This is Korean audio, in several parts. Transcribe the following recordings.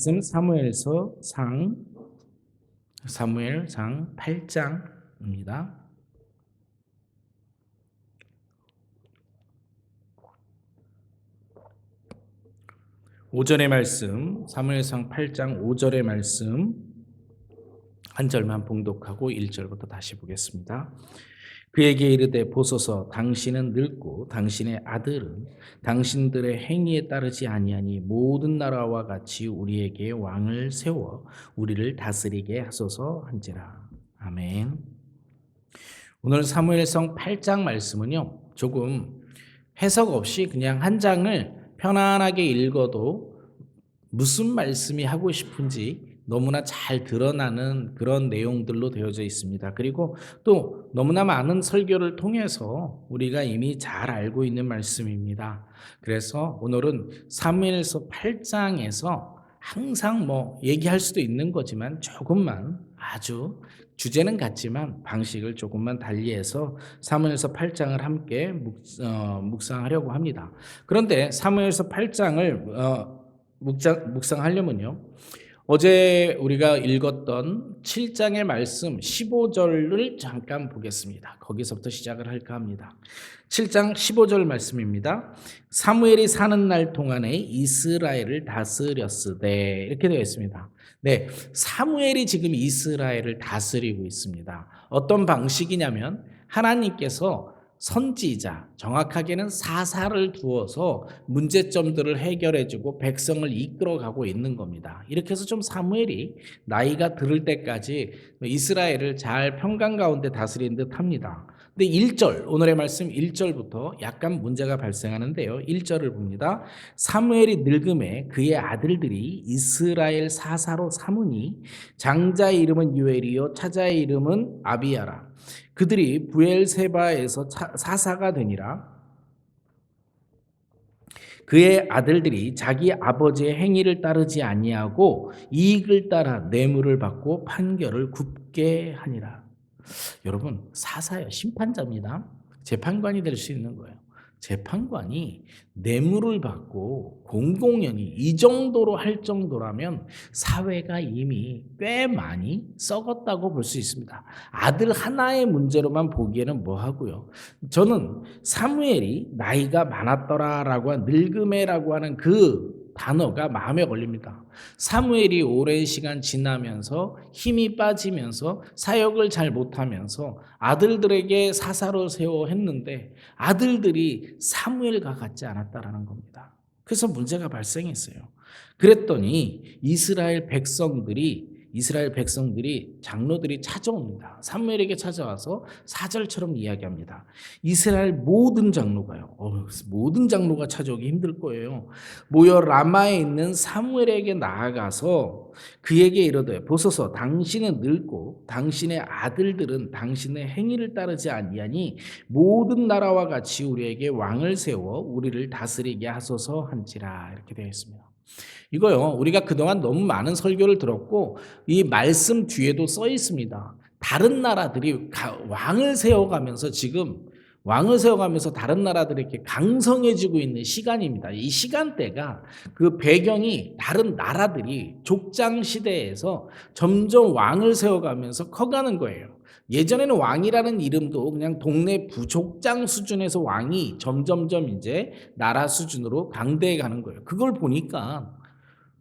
사무엘상 8장입니다. 오절의 말씀, 사무엘상 8장 5절의 말씀 한 절만 봉독하고 1절부터 다시 보겠습니다. 그에게 이르되 보소서, 당신은 늙고 당신의 아들은 당신들의 행위에 따르지 아니하니 모든 나라와 같이 우리에게 왕을 세워 우리를 다스리게 하소서 한지라. 아멘. 오늘 사무엘상 8장 말씀은요, 조금 해석 없이 그냥 한 장을 편안하게 읽어도 무슨 말씀이 하고 싶은지 너무나 잘 드러나는 그런 내용들로 되어져 있습니다. 그리고 또 너무나 많은 설교를 통해서 우리가 이미 잘 알고 있는 말씀입니다. 그래서 오늘은 사무엘서 8장에서 항상 얘기할 수도 있는 거지만 조금만, 아주 주제는 같지만 방식을 조금만 달리해서 사무엘서 8장을 함께 묵상하려고 합니다. 그런데 사무엘서 8장을 묵상하려면요, 어제 우리가 읽었던 7장의 말씀 15절을 잠깐 보겠습니다. 거기서부터 시작을 할까 합니다. 7장 15절 말씀입니다. 사무엘이 사는 날 동안에 이스라엘을 다스렸으되, 이렇게 되어 있습니다. 네, 사무엘이 지금 이스라엘을 다스리고 있습니다. 어떤 방식이냐면 하나님께서 선지자, 정확하게는 사사를 두어서 문제점들을 해결해주고 백성을 이끌어가고 있는 겁니다. 이렇게 해서 좀 사무엘이 나이가 들을 때까지 이스라엘을 잘 평강 가운데 다스린 듯 합니다. 근데 1절, 오늘의 말씀 1절부터 약간 문제가 발생하는데요. 1절을 봅니다. 사무엘이 늙음에 그의 아들들이 이스라엘 사사로 삼으니 장자의 이름은 유엘이요 차자의 이름은 아비야라. 그들이 부엘세바에서 사사가 되니라. 그의 아들들이 자기 아버지의 행위를 따르지 아니하고 이익을 따라 뇌물을 받고 판결을 굽게 하니라. 여러분, 사사요, 심판자입니다. 재판관이 될 수 있는 거예요. 재판관이 뇌물을 받고 공공연히 이 정도로 할 정도라면 사회가 이미 꽤 많이 썩었다고 볼 수 있습니다. 아들 하나의 문제로만 보기에는 뭐하고요. 저는 사무엘이 나이가 많았더라라고 한 늙음에라고 하는 그 단어가 마음에 걸립니다. 사무엘이 오랜 시간 지나면서 힘이 빠지면서 사역을 잘 못하면서 아들들에게 사사로 세워 했는데 아들들이 사무엘과 같지 않았다라는 겁니다. 그래서 문제가 발생했어요. 그랬더니 이스라엘 백성들이 장로들이 찾아옵니다. 사무엘에게 찾아와서 4절처럼 이야기합니다. 이스라엘 모든 장로가요. 모든 장로가 찾아오기 힘들 거예요. 모여 라마에 있는 사무엘에게 나아가서 그에게 이르되 보소서, 당신은 늙고 당신의 아들들은 당신의 행위를 따르지 아니하니 모든 나라와 같이 우리에게 왕을 세워 우리를 다스리게 하소서 한지라. 이렇게 되어 있습니다. 이거요, 우리가 그동안 너무 많은 설교를 들었고 이 말씀 뒤에도 써 있습니다. 다른 나라들이 왕을 세워가면서 다른 나라들이 이렇게 강성해지고 있는 시간입니다. 이 시간대가, 그 배경이 다른 나라들이 족장 시대에서 점점 왕을 세워가면서 커가는 거예요. 예전에는 왕이라는 이름도 그냥 동네 부족장 수준에서 왕이 점점점 이제 나라 수준으로 강대해 가는 거예요. 그걸 보니까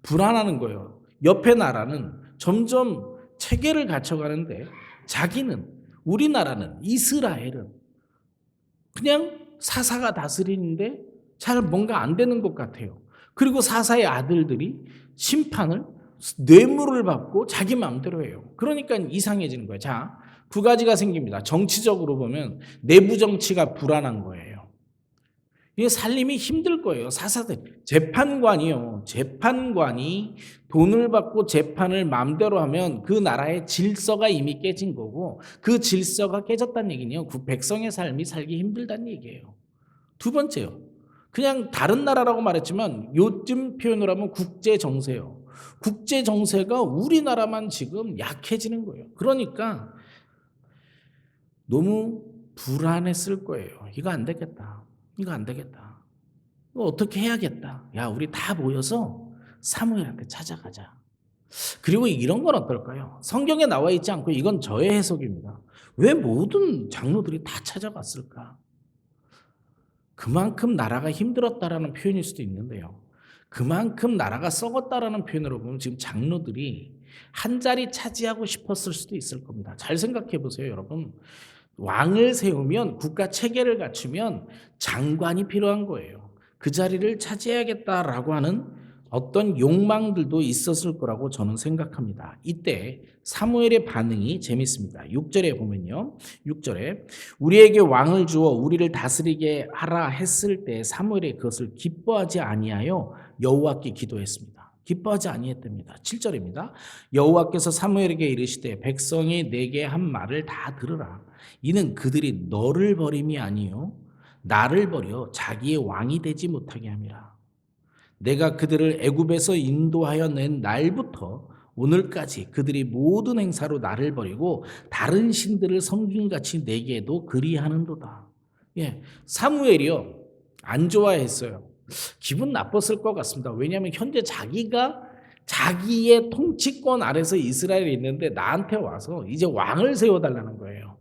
불안하는 거예요. 옆에 나라는 점점 체계를 갖춰가는데 우리나라는, 이스라엘은 그냥 사사가 다스리는데 잘 뭔가 안 되는 것 같아요. 그리고 사사의 아들들이 심판을, 뇌물을 받고 자기 마음대로 해요. 그러니까 이상해지는 거예요. 자, 두 가지가 생깁니다. 정치적으로 보면 내부 정치가 불안한 거예요. 이게 살림이 힘들 거예요. 사사들, 재판관이 돈을 받고 재판을 마음대로 하면 그 나라의 질서가 이미 깨진 거고, 그 질서가 깨졌다는 얘기는요, 그 백성의 삶이 살기 힘들다는 얘기예요. 두 번째요, 그냥 다른 나라라고 말했지만 요즘 표현을 하면 국제 정세요. 국제 정세가 우리나라만 지금 약해지는 거예요. 그러니까 너무 불안했을 거예요. 이거 안 되겠다. 이거 어떻게 해야겠다. 야, 우리 다 모여서 사무엘한테 찾아가자. 그리고 이런 건 어떨까요? 성경에 나와 있지 않고 이건 저의 해석입니다. 왜 모든 장로들이 다 찾아갔을까? 그만큼 나라가 힘들었다라는 표현일 수도 있는데요. 그만큼 나라가 썩었다라는 표현으로 보면 지금 장로들이 한 자리 차지하고 싶었을 수도 있을 겁니다. 잘 생각해 보세요, 여러분. 왕을 세우면 국가 체계를 갖추면 장관이 필요한 거예요. 그 자리를 차지해야겠다라고 하는 어떤 욕망들도 있었을 거라고 저는 생각합니다. 이때 사무엘의 반응이 재밌습니다. 6절에 보면요. 6절에 우리에게 왕을 주어 우리를 다스리게 하라 했을 때 사무엘이 그것을 기뻐하지 아니하여 여호와께 기도했습니다. 기뻐하지 아니했답니다. 7절입니다. 여호와께서 사무엘에게 이르시되 백성이 내게 한 말을 다 들으라. 이는 그들이 너를 버림이 아니요 나를 버려 자기의 왕이 되지 못하게 함이라. 내가 그들을 애굽에서 인도하여 낸 날부터 오늘까지 그들이 모든 행사로 나를 버리고 다른 신들을 섬김같이 내게도 그리하는도다. 예, 사무엘이요 안 좋아했어요. 기분 나빴을 것 같습니다. 왜냐하면 현재 자기가 자기의 통치권 아래서 이스라엘에 있는데 나한테 와서 이제 왕을 세워달라는 거예요.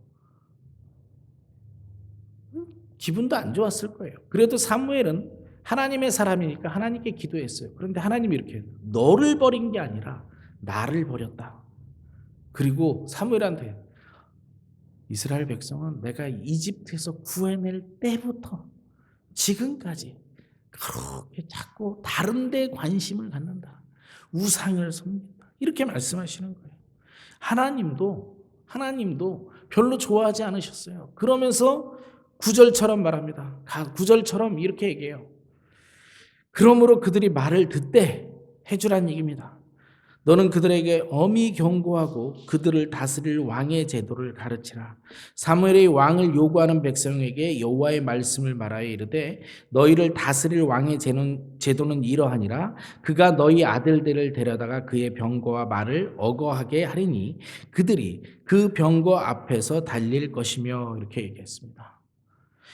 기분도 안 좋았을 거예요. 그래도 사무엘은 하나님의 사람이니까 하나님께 기도했어요. 그런데 하나님이 이렇게 너를 버린 게 아니라 나를 버렸다. 그리고 사무엘한테 이스라엘 백성은 내가 이집트에서 구해낼 때부터 지금까지 그렇게 자꾸 다른 데 관심을 갖는다. 우상을 섬긴다. 이렇게 말씀하시는 거예요. 하나님도 별로 좋아하지 않으셨어요. 그러면서 9절처럼 말합니다. 9절처럼 이렇게 얘기해요. 그러므로 그들이 말을 듣되 해주란 얘기입니다. 너는 그들에게 엄히 경고하고 그들을 다스릴 왕의 제도를 가르치라. 사무엘이 왕을 요구하는 백성에게 여호와의 말씀을 말하여 이르되 너희를 다스릴 왕의 제도는 이러하니라. 그가 너희 아들들을 데려다가 그의 병거와 말을 어거하게 하리니 그들이 그 병거 앞에서 달릴 것이며 이렇게 얘기했습니다.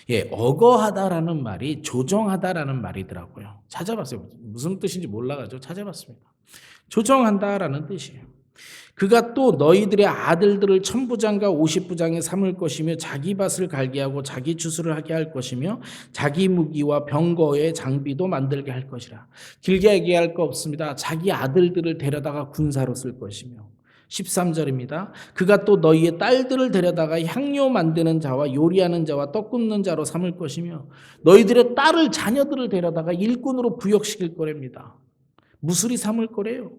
예, 어거하다라는 말이 조정하다라는 말이더라고요. 찾아봤어요. 무슨 뜻인지 몰라가지고 찾아봤습니다. 조정한다라는 뜻이에요. 그가 또 너희들의 아들들을 천부장과 50부장에 삼을 것이며 자기 밭을 갈게 하고 자기 추수를 하게 할 것이며 자기 무기와 병거의 장비도 만들게 할 것이라. 길게 얘기할 거 없습니다. 자기 아들들을 데려다가 군사로 쓸 것이며 13절입니다. 그가 또 너희의 딸들을 데려다가 향료 만드는 자와 요리하는 자와 떡 굽는 자로 삼을 것이며 너희들의 딸을 자녀들을 데려다가 일꾼으로 부역시킬 거랍니다. 무술이 삼을 거래요.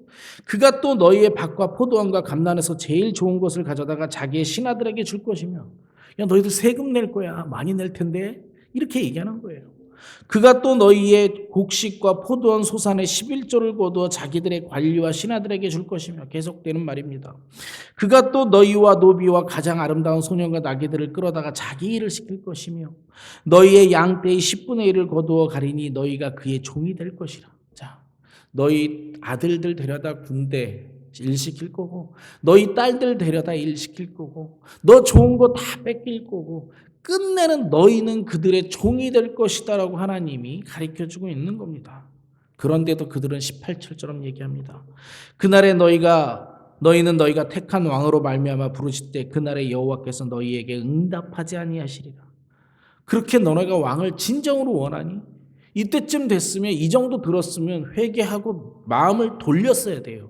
그가 또 너희의 밭과 포도원과 감난에서 제일 좋은 것을 가져다가 자기의 신하들에게 줄 것이며 야 너희들 세금 낼 거야. 많이 낼 텐데 이렇게 얘기하는 거예요. 그가 또 너희의 곡식과 포도원 소산의 11조를 거두어 자기들의 관리와 신하들에게 줄 것이며 계속되는 말입니다. 그가 또 너희와 노비와 가장 아름다운 소년과 나귀들을 끌어다가 자기 일을 시킬 것이며 너희의 양떼의 10분의 1을 거두어 가리니 너희가 그의 종이 될 것이라. 자, 너희 아들들 데려다 군대 일 시킬 거고 너희 딸들 데려다 일 시킬 거고 너 좋은 거 다 뺏길 거고 끝내는 너희는 그들의 종이 될 것이다 라고 하나님이 가르쳐주고 있는 겁니다. 그런데도 그들은 18절처럼 얘기합니다. 그날에 너희는 너희가 택한 왕으로 말미암아 부르실 때 그날에 여호와께서 너희에게 응답하지 아니하시리라. 그렇게 너네가 왕을 진정으로 원하니? 이때쯤 됐으면 이 정도 들었으면 회개하고 마음을 돌렸어야 돼요.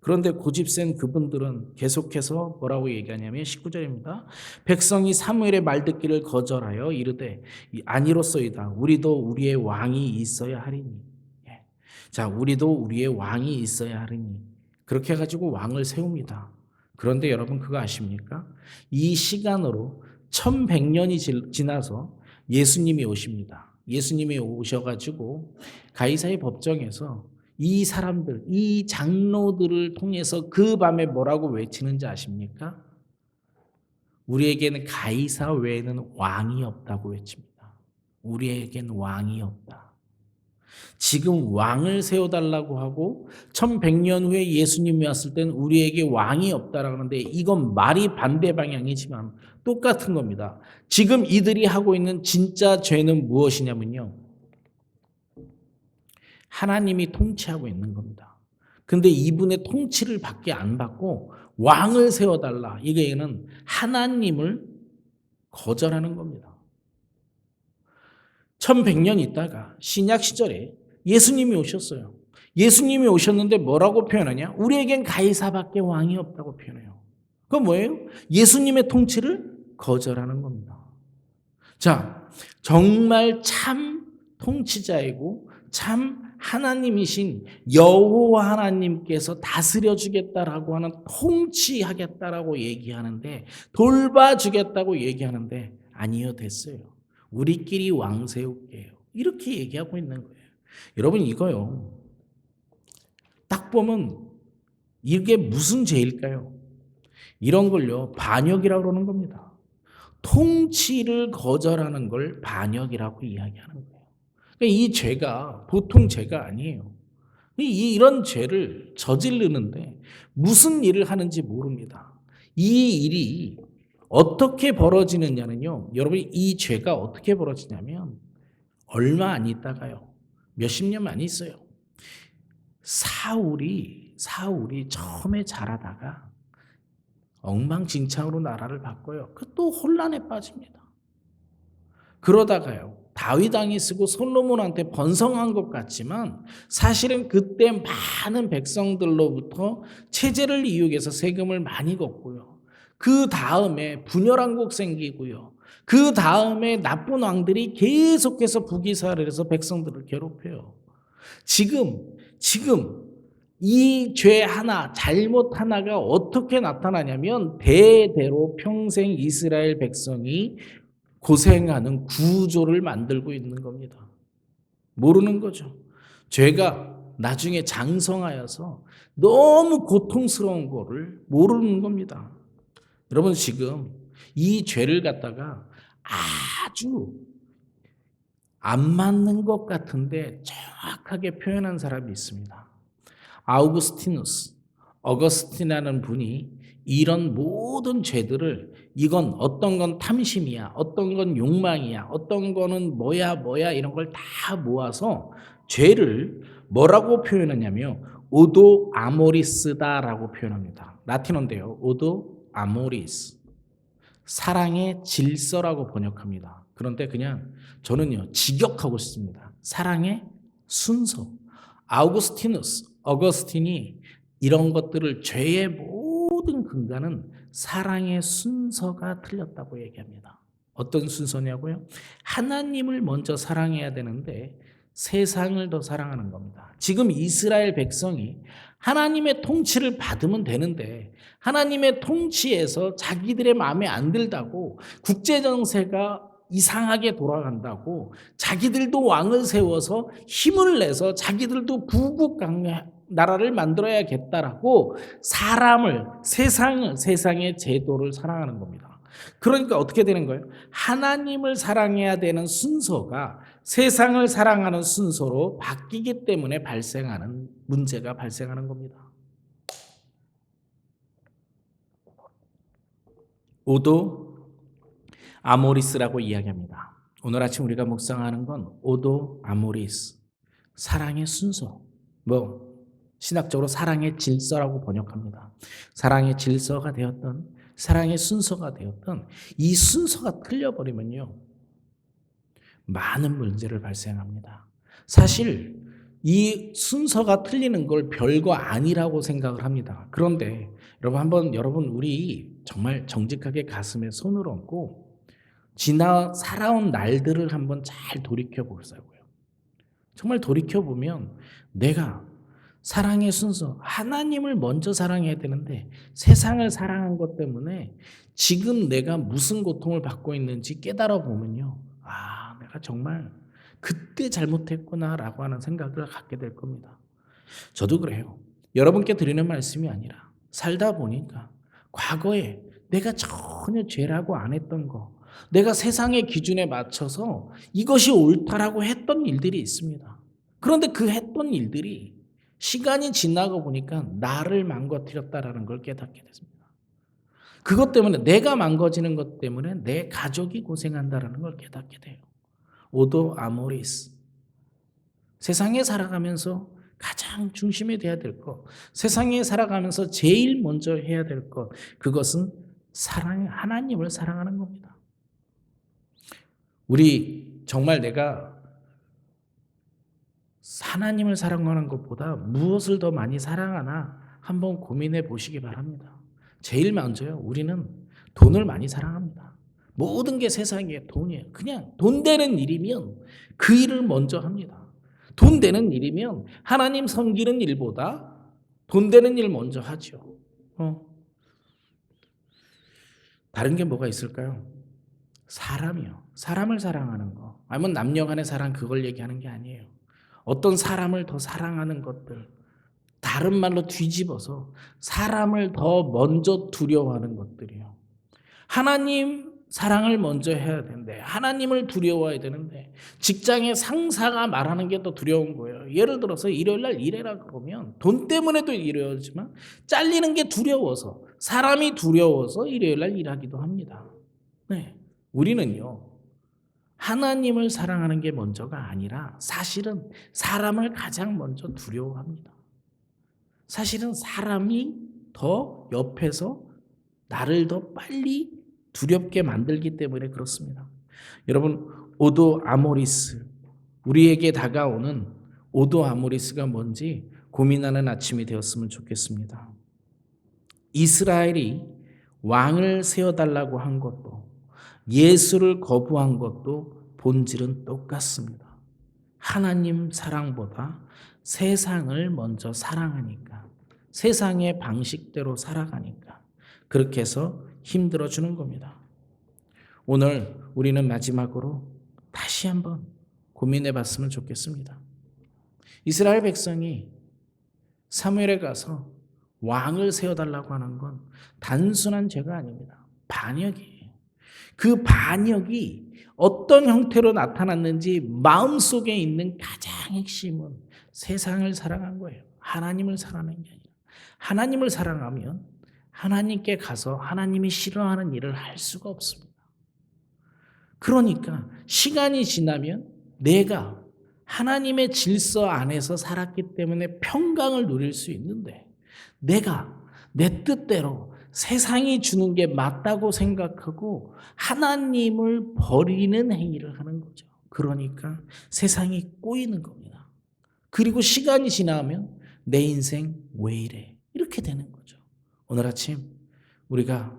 그런데 고집센 그분들은 계속해서 뭐라고 얘기하냐면 19절입니다. 백성이 사무엘의 말 듣기를 거절하여 이르되 아니로소이다. 우리도 우리의 왕이 있어야 하리니. 자, 우리도 우리의 왕이 있어야 하리니. 그렇게 해가지고 왕을 세웁니다. 그런데 여러분 그거 아십니까? 이 시간으로 1100년이 지나서 예수님이 오십니다. 예수님이 오셔가지고 가이사의 법정에서 이 사람들, 이 장로들을 통해서 그 밤에 뭐라고 외치는지 아십니까? 우리에게는 가이사 외에는 왕이 없다고 외칩니다. 우리에겐 왕이 없다. 지금 왕을 세워달라고 하고 1100년 후에 예수님이 왔을 때는 우리에게 왕이 없다라고 하는데 이건 말이 반대 방향이지만 똑같은 겁니다. 지금 이들이 하고 있는 진짜 죄는 무엇이냐면요. 하나님이 통치하고 있는 겁니다. 근데 이분의 통치를 밖에 안 받고 왕을 세워달라. 이게는 하나님을 거절하는 겁니다. 1100년 있다가 신약 시절에 예수님이 오셨어요. 예수님이 오셨는데 뭐라고 표현하냐? 우리에겐 가이사밖에 왕이 없다고 표현해요. 그건 뭐예요? 예수님의 통치를 거절하는 겁니다. 자, 정말 참 통치자이고 참 하나님이신 여호와 하나님께서 다스려 주겠다라고 하는, 통치하겠다라고 얘기하는데, 돌봐주겠다고 얘기하는데, 아니요, 됐어요. 우리끼리 왕 세울게요. 이렇게 얘기하고 있는 거예요. 여러분, 이거요, 딱 보면 이게 무슨 죄일까요? 이런 걸요, 반역이라고 그러는 겁니다. 통치를 거절하는 걸 반역이라고 이야기하는 거예요. 그러니까 이 죄가 보통 죄가 아니에요. 이런 죄를 저지르는데 무슨 일을 하는지 모릅니다. 이 일이 어떻게 벌어지느냐는요, 여러분, 이 죄가 어떻게 벌어지냐면 얼마 안 있다가요, 몇십 년 안 있어요. 사울이 처음에 잘하다가 엉망진창으로 나라를 바꿔요. 그 또 혼란에 빠집니다. 그러다가요, 다윗 왕이 쓰고 솔로몬한테 번성한 것 같지만 사실은 그때 많은 백성들로부터 체제를 이용해서 세금을 많이 걷고요. 그 다음에 분열왕국 생기고요. 그 다음에 나쁜 왕들이 계속해서 부귀사를 해서 백성들을 괴롭혀요. 지금 이 죄 하나, 잘못 하나가 어떻게 나타나냐면 대대로 평생 이스라엘 백성이 고생하는 구조를 만들고 있는 겁니다. 모르는 거죠. 죄가 나중에 장성하여서 너무 고통스러운 거를 모르는 겁니다. 여러분, 지금 이 죄를 갖다가 아주 안 맞는 것 같은데 정확하게 표현한 사람이 있습니다. 어거스틴이라는 분이 이런 모든 죄들을, 이건 어떤 건 탐심이야, 어떤 건 욕망이야, 어떤 거는 뭐야 이런 걸 다 모아서 죄를 뭐라고 표현하냐면 오도 아모리스다라고 표현합니다. 라틴어인데요, 오도 아모리스, 사랑의 질서라고 번역합니다. 그런데 그냥 저는요, 직역하고 싶습니다. 사랑의 순서. 어거스틴이 이런 것들을, 죄의 모든 근간은 사랑의 순서가 틀렸다고 얘기합니다. 어떤 순서냐고요? 하나님을 먼저 사랑해야 되는데 세상을 더 사랑하는 겁니다. 지금 이스라엘 백성이 하나님의 통치를 받으면 되는데 하나님의 통치에서 자기들의 마음에 안 들다고, 국제정세가 이상하게 돌아간다고 자기들도 왕을 세워서 힘을 내서 자기들도 부국강력 나라를 만들어야겠다라고 세상의 제도를 사랑하는 겁니다. 그러니까 어떻게 되는 거예요? 하나님을 사랑해야 되는 순서가 세상을 사랑하는 순서로 바뀌기 때문에 문제가 발생하는 겁니다. 오도 아모리스라고 이야기합니다. 오늘 아침 우리가 묵상하는 건 오도 아모리스, 사랑의 순서. 신학적으로 사랑의 질서라고 번역합니다. 사랑의 질서가 되었던, 사랑의 순서가 되었던 이 순서가 틀려버리면요, 많은 문제를 발생합니다. 사실 이 순서가 틀리는 걸 별거 아니라고 생각을 합니다. 그런데 여러분 우리 정말 정직하게 가슴에 손을 얹고 살아온 날들을 한번 잘 돌이켜 보자고요. 정말 돌이켜 보면 내가 사랑의 순서, 하나님을 먼저 사랑해야 되는데 세상을 사랑한 것 때문에 지금 내가 무슨 고통을 받고 있는지 깨달아 보면요, 내가 정말 그때 잘못했구나라고 하는 생각을 갖게 될 겁니다. 저도 그래요. 여러분께 드리는 말씀이 아니라 살다 보니까 과거에 내가 전혀 죄라고 안 했던 거, 내가 세상의 기준에 맞춰서 이것이 옳다라고 했던 일들이 있습니다. 그런데 그 했던 일들이 시간이 지나고 보니까 나를 망가뜨렸다라는 걸 깨닫게 됐습니다. 그것 때문에, 내가 망가지는 것 때문에 내 가족이 고생한다라는 걸 깨닫게 돼요. 오도 아모리스, 세상에 살아가면서 가장 중심에 돼야 될 것, 세상에 살아가면서 제일 먼저 해야 될 것, 그것은 하나님을 사랑하는 겁니다. 우리 정말 내가 하나님을 사랑하는 것보다 무엇을 더 많이 사랑하나 한번 고민해 보시기 바랍니다. 제일 먼저요, 우리는 돈을 많이 사랑합니다. 모든 게 세상에 돈이에요. 그냥 돈 되는 일이면 그 일을 먼저 합니다. 돈 되는 일이면 하나님 섬기는 일보다 돈 되는 일 먼저 하죠. 다른 게 뭐가 있을까요? 사람이요. 사람을 사랑하는 거. 아니면 남녀 간의 사랑, 그걸 얘기하는 게 아니에요. 어떤 사람을 더 사랑하는 것들, 다른 말로 뒤집어서 사람을 더 먼저 두려워하는 것들이요. 하나님 사랑을 먼저 해야 되는데, 하나님을 두려워해야 되는데, 직장의 상사가 말하는 게 더 두려운 거예요. 예를 들어서 일요일 날 일해라 그러면 돈 때문에도 일해야지만 잘리는 게 두려워서, 사람이 두려워서 일요일 날 일하기도 합니다. 네, 우리는요, 하나님을 사랑하는 게 먼저가 아니라 사실은 사람을 가장 먼저 두려워합니다. 사실은 사람이 더 옆에서 나를 더 빨리 두렵게 만들기 때문에 그렇습니다. 여러분, 오도 아모리스, 우리에게 다가오는 오도 아모리스가 뭔지 고민하는 아침이 되었으면 좋겠습니다. 이스라엘이 왕을 세워달라고 한 것도, 예수를 거부한 것도 본질은 똑같습니다. 하나님 사랑보다 세상을 먼저 사랑하니까, 세상의 방식대로 살아가니까 그렇게 해서 힘들어주는 겁니다. 오늘 우리는 마지막으로 다시 한번 고민해 봤으면 좋겠습니다. 이스라엘 백성이 사무엘에 가서 왕을 세워달라고 하는 건 단순한 죄가 아닙니다. 반역이에요. 그 반역이 어떤 형태로 나타났는지 마음속에 있는 가장 핵심은 세상을 사랑한 거예요. 하나님을 사랑하는 게 아니라, 하나님을 사랑하면 하나님께 가서 하나님이 싫어하는 일을 할 수가 없습니다. 그러니까 시간이 지나면 내가 하나님의 질서 안에서 살았기 때문에 평강을 누릴 수 있는데, 내가 내 뜻대로 세상이 주는 게 맞다고 생각하고 하나님을 버리는 행위를 하는 거죠. 그러니까 세상이 꼬이는 겁니다. 그리고 시간이 지나면 내 인생 왜 이래? 이렇게 되는 거죠. 오늘 아침 우리가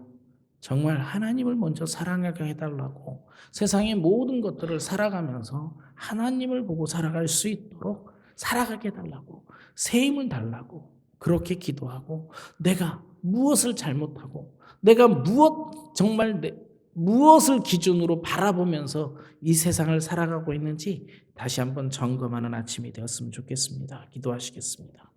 정말 하나님을 먼저 사랑하게 해달라고, 세상의 모든 것들을 살아가면서 하나님을 보고 살아갈 수 있도록 살아가게 해달라고, 새 힘을 달라고 그렇게 기도하고, 내가 무엇을 잘못하고 내가 무엇을 기준으로 바라보면서 이 세상을 살아가고 있는지 다시 한번 점검하는 아침이 되었으면 좋겠습니다. 기도하시겠습니다.